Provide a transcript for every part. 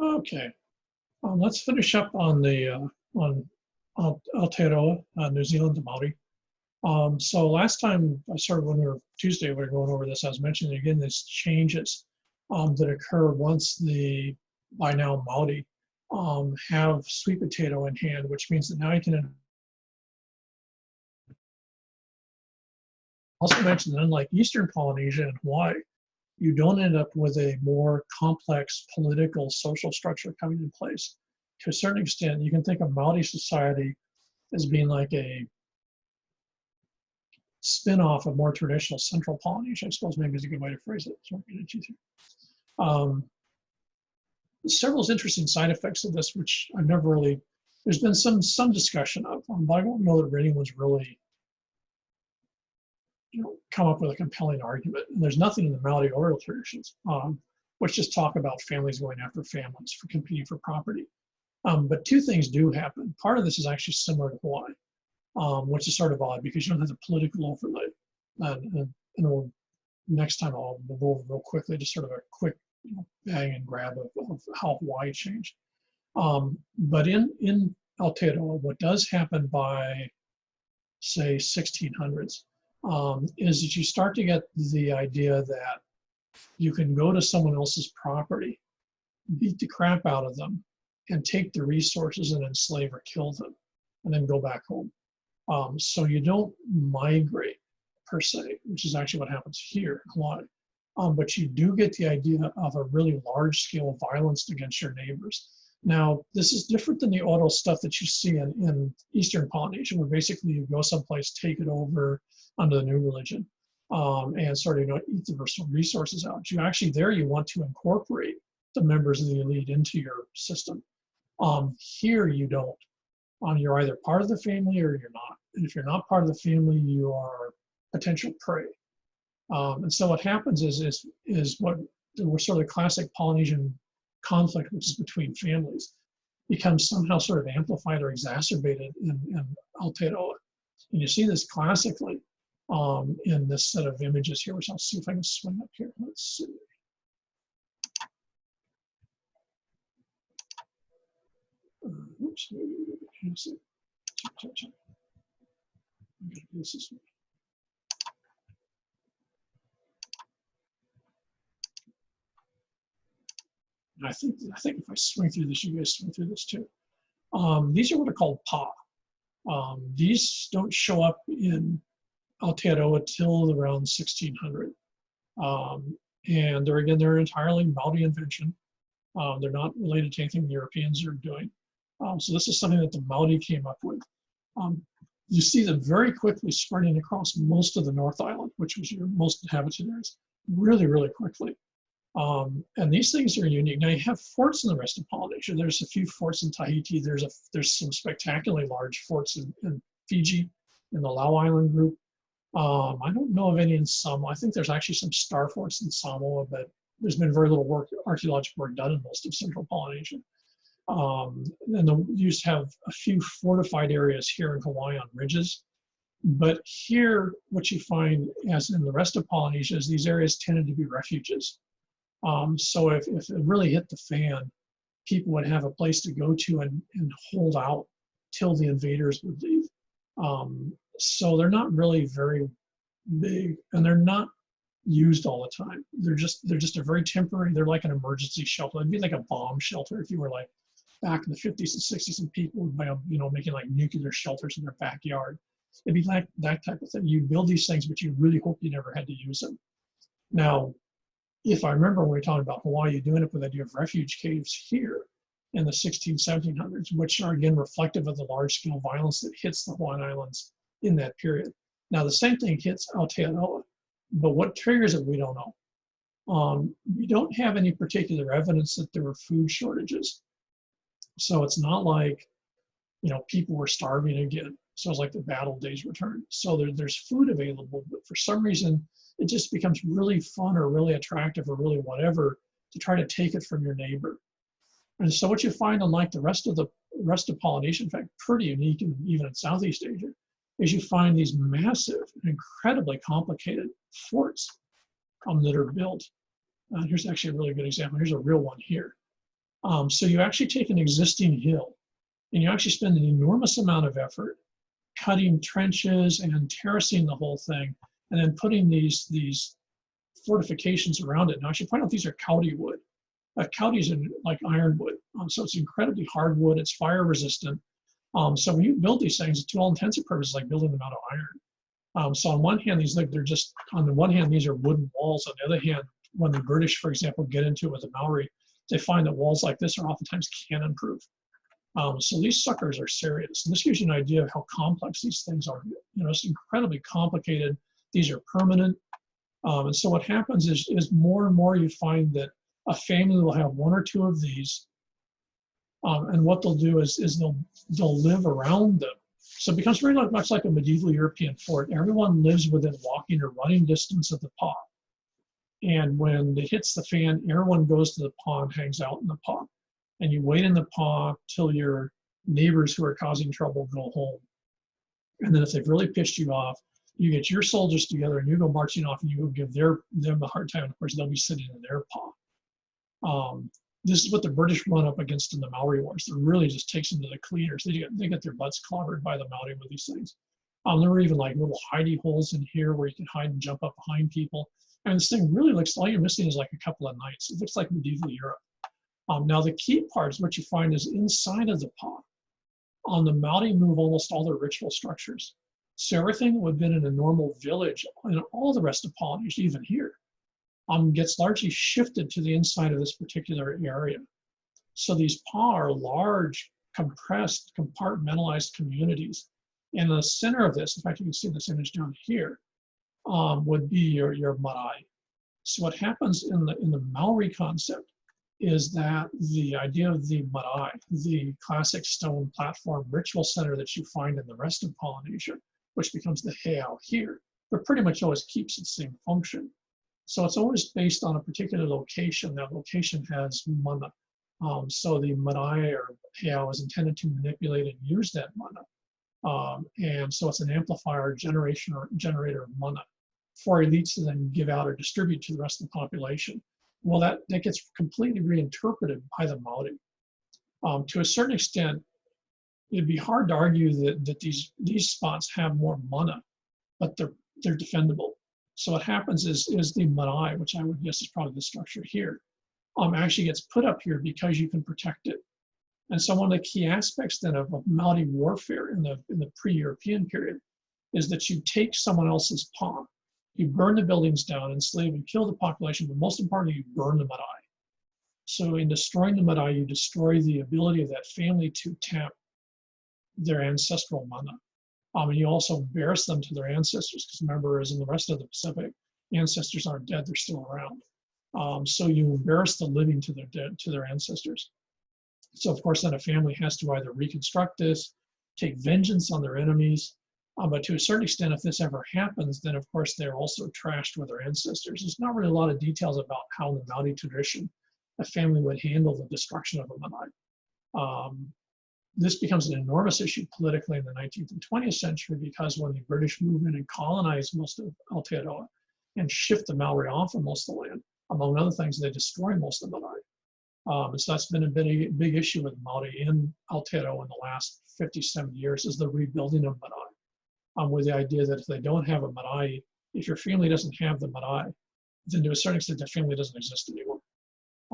Okay, let's finish up on the on Aotearoa, New Zealand to Maori. So last time I started when we were Tuesday, we were going over this. I was mentioning again these changes that occur once the by now Maori have sweet potato in hand, which means that now you can also mention that unlike Eastern Polynesia and Hawaii, you don't end up with a more complex political social structure coming in place. To a certain extent, you can think of Maori society as being like a spin-off of more traditional Central Polynesia, I suppose maybe is a good way to phrase it. Several interesting side effects of this, which I've never really, there's been some discussion of, but I don't know that anyone's really come up with a compelling argument. And there's nothing in the Maori oral traditions, which just talk about families going after families for competing for property. But two things do happen. Part of this is actually similar to Hawaii, which is sort of odd because you don't have the political overlay. And next time I'll go over real quickly, just sort of a quick bang and grab of how Hawaii changed. But in Aotearoa, what does happen by, say, 1600s, is that you start to get the idea that you can go to someone else's property, beat the crap out of them, and take the resources and enslave or kill them, and then go back home. So you don't migrate per se, which is actually what happens here in Hawaii. But you do get the idea of a really large-scale violence against your neighbors. Now, this is different than the auto stuff that you see in Eastern Polynesia, where basically you go someplace, take it over under the new religion, and sort of eat the resources out. You actually there you want to incorporate the members of the elite into your system. Here you don't. You're either part of the family or you're not. And if you're not part of the family, you are potential prey. And so what happens is what sort of the classic Polynesian conflict, which is between families, becomes somehow sort of amplified or exacerbated in Aotearoa. And you see this classically in this set of images here, which I'll see if I can swing up here. Let's see. Oops, let's see. This is I think if I swing through this, you guys swing through this too. These are what are called pa. These don't show up in Aotearoa till around 1600. And they're entirely Maori invention. They're not related to anything the Europeans are doing. So this is something that the Maori came up with. You see them very quickly spreading across most of the North Island, which was your most inhabited areas, really, really quickly. And these things are unique. Now you have forts in the rest of Polynesia. There's a few forts in Tahiti. There's some spectacularly large forts in Fiji, in the Lau Island group. I don't know of any in Samoa. I think there's actually some star forts in Samoa, but there's been very little archaeological work done in most of Central Polynesia. And you just have a few fortified areas here in Hawaii on ridges. But here, what you find, as in the rest of Polynesia, is these areas tended to be refuges. So if it really hit the fan, people would have a place to go to and hold out till the invaders would leave. So they're not really very big, and they're not used all the time. They're just a very temporary. They're like an emergency shelter. It'd be like a bomb shelter if you were like back in the 50s and 60s, and people would making like nuclear shelters in their backyard. It'd be like that type of thing. You build these things, but you really hope you never had to use them. Now, if I remember when we were talking about Hawaii, you do end up with the idea of refuge caves here in the 1700s, which are again reflective of the large-scale violence that hits the Hawaiian Islands in that period. Now, the same thing hits Aotearoa, but what triggers it, we don't know. We don't have any particular evidence that there were food shortages. So it's not like, people were starving again. So it's like the battle days return. So there's food available, but for some reason, it just becomes really fun or really attractive or really whatever to try to take it from your neighbor. And so what you find, unlike the rest of Polynesia, in fact, pretty unique even in Southeast Asia, is you find these massive and incredibly complicated forts that are built. Here's actually a really good example. Here's a real one here. So you actually take an existing hill and you actually spend an enormous amount of effort cutting trenches and terracing the whole thing, and then putting these fortifications around it. Now I should point out these are Kauri wood. Kauri is like ironwood, so it's incredibly hard wood. It's fire resistant. So when you build these things, to all intents and purposes, like building them out of iron. So on one hand, they're just, on the one hand, these are wooden walls. On the other hand, when the British, for example, get into it with the Maori, they find that walls like this are oftentimes cannon proof. So these suckers are serious. And this gives you an idea of how complex these things are. You know, it's incredibly complicated. These are permanent. And so what happens is more and more you find that a family will have one or two of these. And what they'll do is they'll live around them. So it becomes very much like a medieval European fort. Everyone lives within walking or running distance of the pond. And when it hits the fan, everyone goes to the pond, hangs out in the pond. And you wait in the pond till your neighbors who are causing trouble go home. And then if they've really pissed you off, you get your soldiers together and you go marching off and you go give them a hard time. Of course, they'll be sitting in their pond. This is what the British run up against in the Maori Wars. It really just takes them to the cleaners. They get their butts clobbered by the Maori with these things. There were even like little hidey holes in here where you can hide and jump up behind people. And this thing really looks, all you're missing is like a couple of knights. It looks like medieval Europe. Now the key part is what you find is inside of the pond. On the Maori move almost all their ritual structures. So everything that would have been in a normal village and all the rest of Polynesia, even here, gets largely shifted to the inside of this particular area. So these pa are large, compressed, compartmentalized communities. And the center of this, in fact, you can see this image down here, would be your marae. So what happens in the Maori concept is that the idea of the marae, the classic stone platform ritual center that you find in the rest of Polynesia, which becomes the heiau here, but pretty much always keeps its same function. So it's always based on a particular location. That location has mana. So the marae or heiau is intended to manipulate and use that mana. And so it's an amplifier generator of mana for elites to then give out or distribute to the rest of the population. Well, that gets completely reinterpreted by the Maori. To a certain extent, it'd be hard to argue that these spots have more mana, but they're defendable. So what happens is the marae, which I would guess is probably the structure here, actually gets put up here because you can protect it. And so one of the key aspects then of Maori warfare in the pre-European period is that you take someone else's pawn, you burn the buildings down, enslave and kill the population, but most importantly, you burn the marae. So in destroying the marae, you destroy the ability of that family to tap their ancestral mana. And you also embarrass them to their ancestors, because remember, as in the rest of the Pacific, ancestors aren't dead, they're still around. So you embarrass the living to their ancestors. So of course, then a family has to either reconstruct this, take vengeance on their enemies, but to a certain extent, if this ever happens, then of course they're also trashed with their ancestors. There's not really a lot of details about how in the Maori tradition a family would handle the destruction of a marae. This becomes an enormous issue politically in the 19th and 20th century, because when the British move in and colonize most of Aotearoa and shift the Maori off of most of the land, among other things, they destroy most of the Maori. And so that's been a big issue with Maori in Aotearoa in the last 50, 70 years, is the rebuilding of marae. With the idea that if they don't have a marae, if your family doesn't have the marae, then to a certain extent, the family doesn't exist anymore.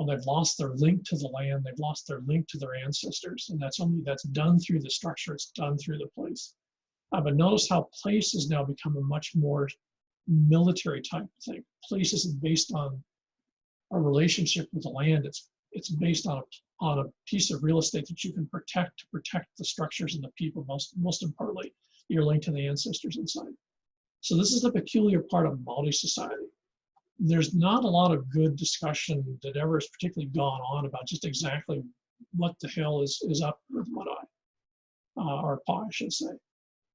They've lost their link to the land, they've lost their link to their ancestors, and that's done through the structure, it's done through the place. But notice how place has now become a much more military type of thing. Place isn't based on a relationship with the land, it's based on a piece of real estate that you can protect to protect the structures and the people, most importantly, your link to the ancestors inside. So this is the peculiar part of Maori society. There's not a lot of good discussion that ever has particularly gone on about just exactly what the hell is up with marae, or pa, I should say.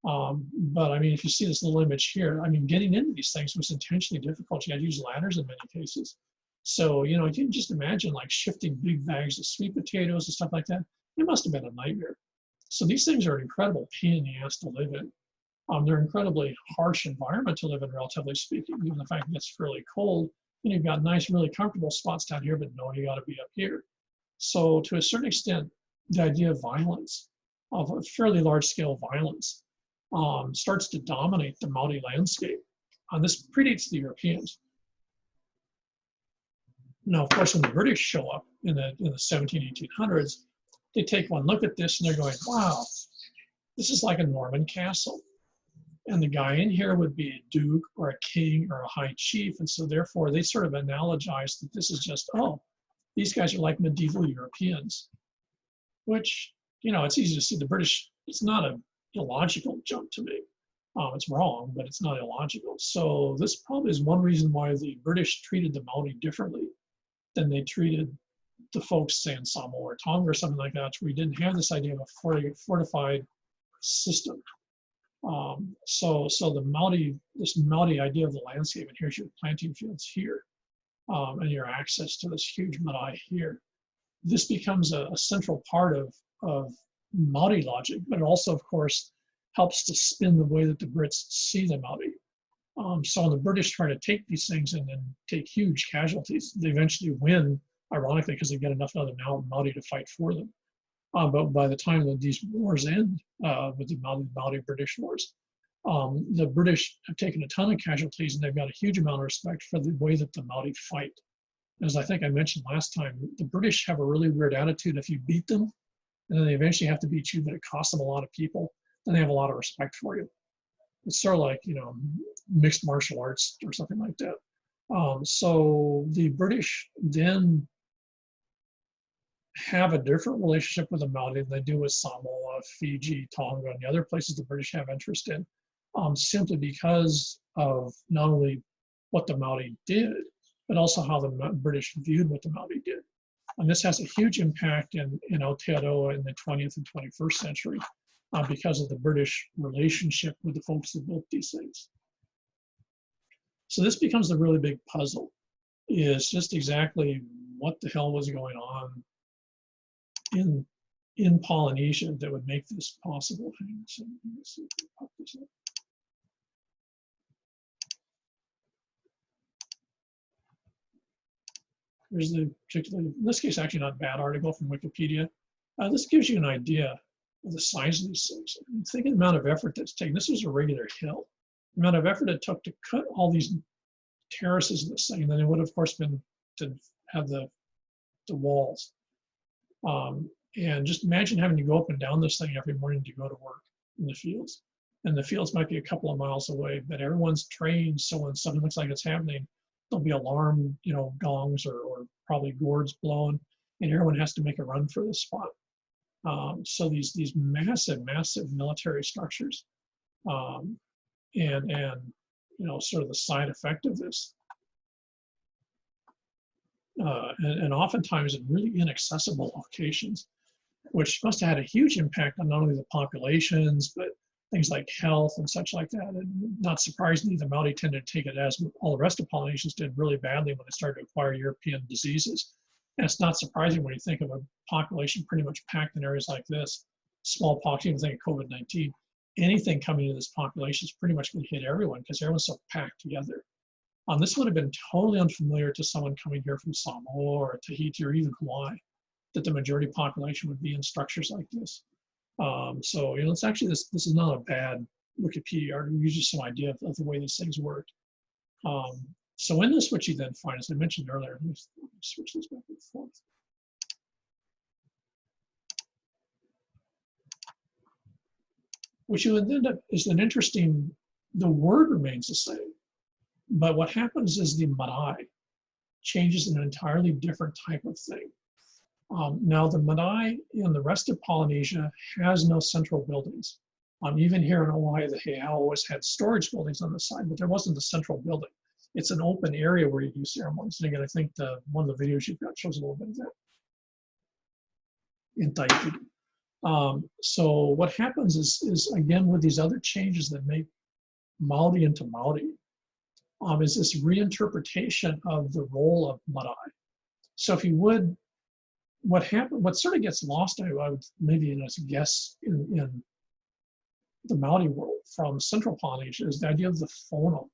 But I mean, if you see this little image here, I mean, getting into these things was intentionally difficult. You had to use ladders in many cases. So, you know, you can just imagine like shifting big bags of sweet potatoes and stuff like that. It must have been a nightmare. So these things are an incredible pain in the ass to live in. They're an incredibly harsh environment to live in, relatively speaking, given the fact that it's fairly cold. And you've got nice, really comfortable spots down here, but no, you got to be up here. So to a certain extent, the idea of violence, of a fairly large scale violence, starts to dominate the Maori landscape. This predates the Europeans. Now, of course, when the British show up in the 17, 1800s, they take one look at this and they're going, wow, this is like a Norman castle. And the guy in here would be a duke or a king or a high chief. And so therefore they sort of analogize that this is just, oh, these guys are like medieval Europeans, which, you know, it's easy to see the British, it's not an illogical jump to make. It's wrong, but it's not illogical. So this probably is one reason why the British treated the Maori differently than they treated the folks, say, in Samoa or Tonga or something like that, where we didn't have this idea of a fortified system. So the Maori, this Maori idea of the landscape, and here's your planting fields here, and your access to this huge marae here. This becomes a central part of Maori logic, but it also, of course, helps to spin the way that the Brits see the Maori. So when the British try to take these things and then take huge casualties, they eventually win, ironically, because they get enough other Maori to fight for them. But by the time that these wars end, with the Maori-British wars, the British have taken a ton of casualties and they've got a huge amount of respect for the way that the Maori fight. As I think I mentioned last time, the British have a really weird attitude. If you beat them, and then they eventually have to beat you, but it costs them a lot of people, then they have a lot of respect for you. It's sort of like, you know, mixed martial arts or something like that. So the British then have a different relationship with the Maori than they do with Samoa, Fiji, Tonga, and the other places the British have interest in, simply because of not only what the Maori did, but also how the British viewed what the Maori did. And this has a huge impact in Aotearoa in the 20th and 21st century because of the British relationship with the folks that built these things. So this becomes the really big puzzle, is just exactly what the hell was going on in Polynesia that would make this possible. So let me see if I pop this up. Here's the particularly, in this case, actually not a bad article from Wikipedia. This gives you an idea of the size of these things. Think of the amount of effort that's taken. This was a regular hill. The amount of effort it took to cut all these terraces of this thing, and then it would, of course, been to have the walls. And just imagine having to go up and down this thing every morning to go to work in the fields. And the fields might be a couple of miles away, but everyone's trained, so when something looks like it's happening, there'll be alarm, you know, gongs or probably gourds blown, and everyone has to make a run for this spot. So these massive military structures, and you know, sort of the side effect of this, and oftentimes in really inaccessible locations, which must have had a huge impact on not only the populations, but things like health and such like that. And not surprisingly, the Maori tended to take it, as all the rest of Polynesians did, really badly when they started to acquire European diseases. And it's not surprising when you think of a population pretty much packed in areas like this, smallpox, even think of COVID-19, anything coming into this population is pretty much going to hit everyone because everyone's so packed together. This would have been totally unfamiliar to someone coming here from Samoa or Tahiti or even Hawaii, that the majority population would be in structures like this. So, you know, it's actually, this is not a bad Wikipedia article, it gives you some idea of the way these things work. So in this, what you then find, as I mentioned earlier, let me switch this back and forth. What you end up is an interesting, the word remains the same, but what happens is the marae changes an entirely different type of thing. Now the marae in the rest of Polynesia has no central buildings. Even here in Hawaii, the heiau always had storage buildings on the side, but there wasn't a central building. It's an open area where you do ceremonies. And again, I think one of the videos you've got shows a little bit of that in Tahiti. So what happens is again, with these other changes that make Maori into Maori, is this reinterpretation of the role of marae. So if you would, what sort of gets lost, I would maybe as a guess in the Maori world from Central Polynesia is the idea of the whānau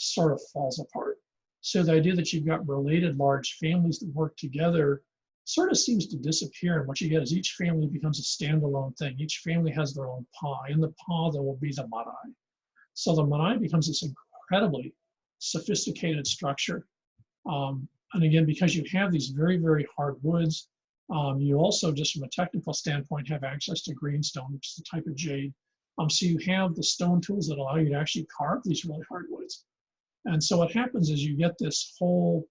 sort of falls apart. So the idea that you've got related large families that work together sort of seems to disappear. And what you get is each family becomes a standalone thing. Each family has their own pa. In the pa, there will be the marae. So the marae becomes this incredibly sophisticated structure. And again, because you have these very, very hard woods, you also, just from a technical standpoint, have access to greenstone, which is a type of jade. So you have the stone tools that allow you to actually carve these really hard woods. And so what happens is you get this whole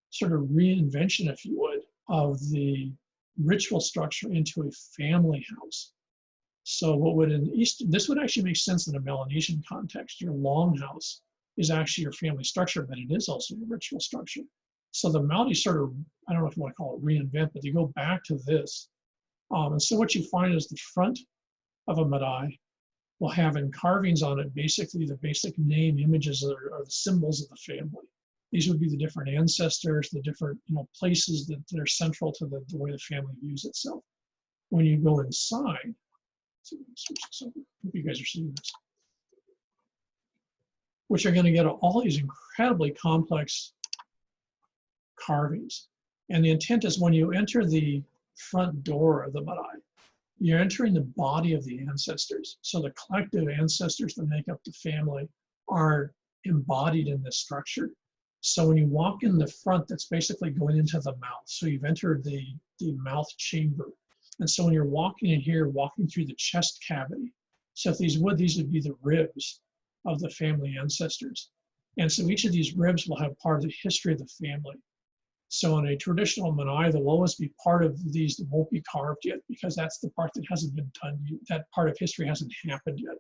sort of reinvention, if you would, of the ritual structure into a family house. So what would this would actually make sense in a Melanesian context. Your longhouse is actually your family structure, but it is also your ritual structure. So the Maori sort of, I don't know if you want to call it reinvent, but they go back to this. And so what you find is the front of a marae will have in carvings on it basically the basic name images or the symbols of the family. These would be the different ancestors, the different places that are central to the way the family views itself. When you go inside, so switch this over. Hope you guys are seeing this. Which are going to get all these incredibly complex carvings. And the intent is when you enter the front door of the marae, you're entering the body of the ancestors. So the collective ancestors that make up the family are embodied in this structure. So when you walk in the front, that's basically going into the mouth. So you've entered the mouth chamber. And so when you're walking in here, walking through the chest cavity. So if these would be the ribs of the family ancestors. And so each of these ribs will have part of the history of the family. So in a traditional marae, there will always be part of these that won't be carved yet because that's the part that hasn't been done. That part of history hasn't happened yet.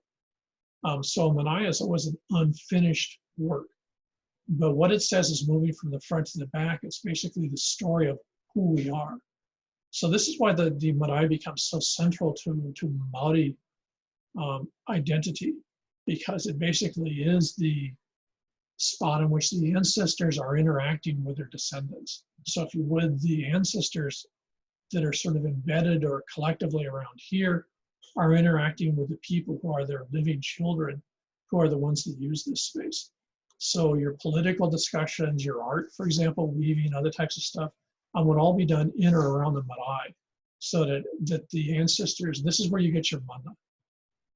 So a marae is always an unfinished work. But what it says is moving from the front to the back. It's basically the story of who we are. So this is why the marae becomes so central to Maori identity, because it basically is the spot in which the ancestors are interacting with their descendants. So if you would, the ancestors that are sort of embedded or collectively around here are interacting with the people who are their living children, who are the ones that use this space. So your political discussions, your art, for example, weaving, other types of stuff, would all be done in or around the marae, so that the ancestors, this is where you get your mana.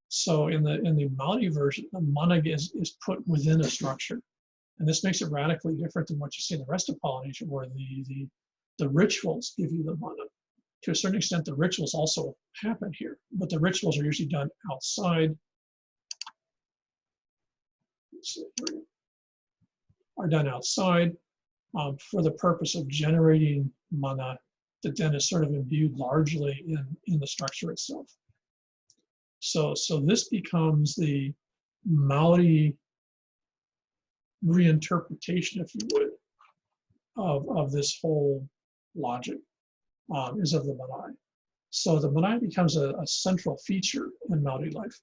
So in the Maori version, the mana is put within a structure. And this makes it radically different than what you see in the rest of Polynesia, where the rituals give you the mana. To a certain extent, the rituals also happen here, but the rituals are usually done outside. Are done outside for the purpose of generating mana that then is sort of imbued largely in the structure itself. So this becomes the Maori reinterpretation, if you would, of this whole logic, is of the marae. So the marae becomes a central feature in Maori life.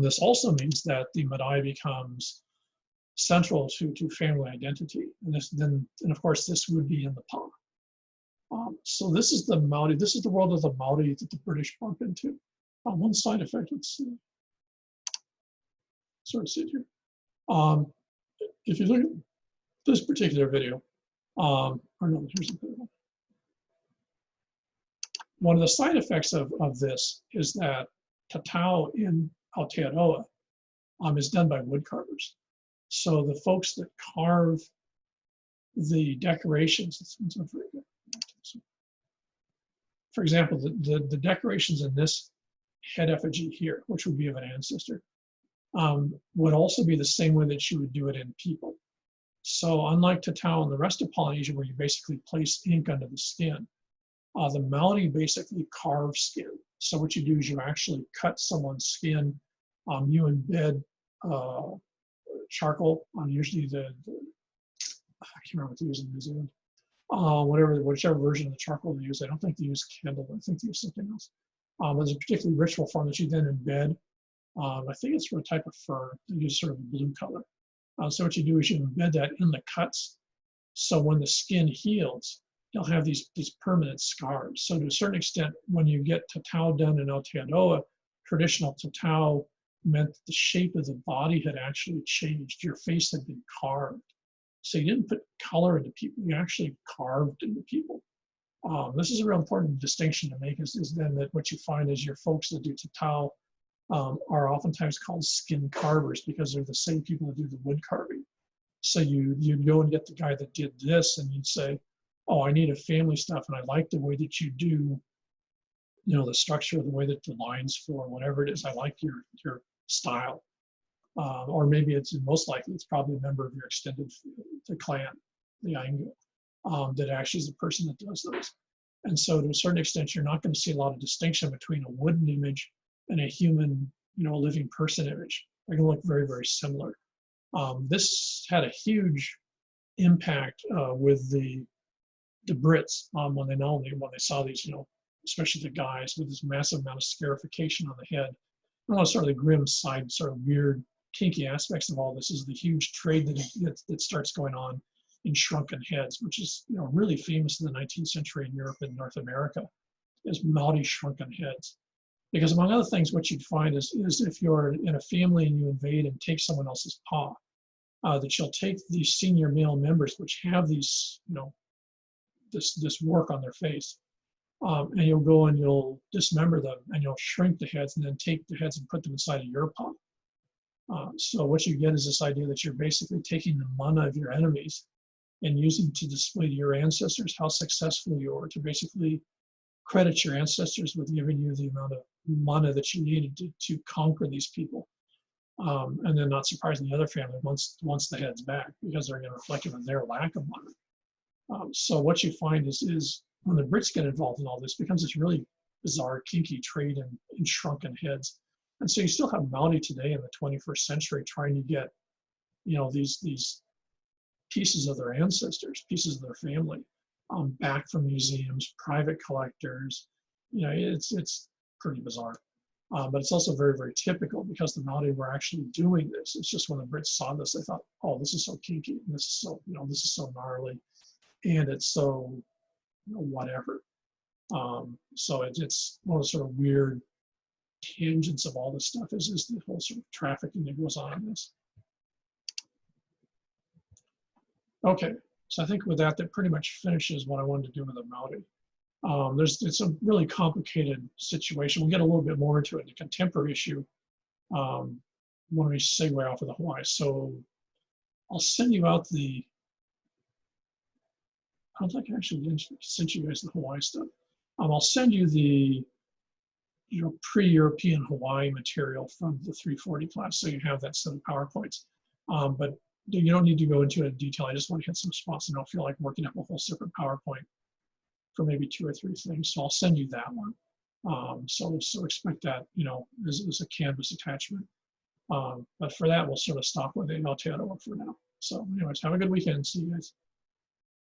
This also means that the marae becomes central to family identity, and of course this would be in the pa. So this is the Maori. This is the world of the Maori that the British bump into. One side effect, let's see, sort of see it here. If you look at this particular video, or no, here's the video. One of the side effects of this is that tatau in Aotearoa is done by wood carvers. So the folks that carve the decorations, for example, the decorations in this head effigy here, which would be of an ancestor, would also be the same way that you would do it in people. So unlike tatau and the rest of Polynesia, where you basically place ink under the skin, the Maori basically carve skin. So what you do is you actually cut someone's skin, you embed charcoal on usually I can't remember what they use in New Zealand. Whichever version of the charcoal they use. I don't think they use candle, I think they use something else. There's a particularly ritual form that you then embed. I think it's for a type of fur. They use sort of a blue color. So what you do is you embed that in the cuts. So when the skin heals, you'll have these permanent scars. So to a certain extent, when you get tatau done in Aotearoa, traditional tatau meant the shape of the body had actually changed. Your face had been carved. So you didn't put color into people, you actually carved into people. This is a real important distinction to make is then that what you find is your folks that do tatau are oftentimes called skin carvers because they're the same people that do the wood carving. So you'd go and get the guy that did this and you'd say, oh, I need a family stuff and I like the way that you do, the structure, the way that the lines flow, whatever it is, I like your style. Or maybe it's most likely it's probably a member of your extended the clan, the Aingu, that actually is the person that does those. And so to a certain extent, you're not going to see a lot of distinction between a wooden image and a human, a living person image. They're going to look very, very similar. This had a huge impact with the Brits when they saw these, especially the guys with this massive amount of scarification on the head. And one sort of the grim side, sort of weird, kinky aspects of all this is the huge trade that starts going on in shrunken heads, which is really famous in the 19th century in Europe and North America, is Maori shrunken heads. Because among other things, what you'd find is if you're in a family and you invade and take someone else's paw, that you'll take these senior male members which have these, this work on their face, and you'll go and you'll dismember them and you'll shrink the heads and then take the heads and put them inside of your paw. So what you get is this idea that you're basically taking the mana of your enemies and using to display to your ancestors how successful you are, to basically credit your ancestors with giving you the amount of mana that you needed to conquer these people. And then not surprising the other family wants the heads back because they're reflective of their lack of mana. So what you find is when the Brits get involved in all this, becomes this really bizarre, kinky trade in shrunken heads. And so you still have Maori today in the 21st century trying to get, these pieces of their ancestors, pieces of their family, back from museums, private collectors. It's pretty bizarre. But it's also very, very typical because the Maori were actually doing this. It's just when the Brits saw this, they thought, oh, this is so kinky, and this is so, this is so gnarly, and it's so, whatever. So it's one of the sort of weird tangents of all this stuff is the whole sort of trafficking that goes on in this. Okay, so I think with that pretty much finishes what I wanted to do with the Maori. It's a really complicated situation. We'll get a little bit more into it in the contemporary issue when we segue off of the Hawaii. So I'll send you out I don't think I actually sent you guys the Hawaii stuff. I'll send you the pre-European Hawaii material from the 340 class, so you have that set of PowerPoints. But you don't need to go into it in detail. I just want to hit some spots. I don't feel like working up a whole separate PowerPoint for maybe 2 or 3 things. So I'll send you that one. So expect that, as a Canvas attachment. But for that, we'll sort of stop with Aotearoa for now. So anyways, have a good weekend. See you guys.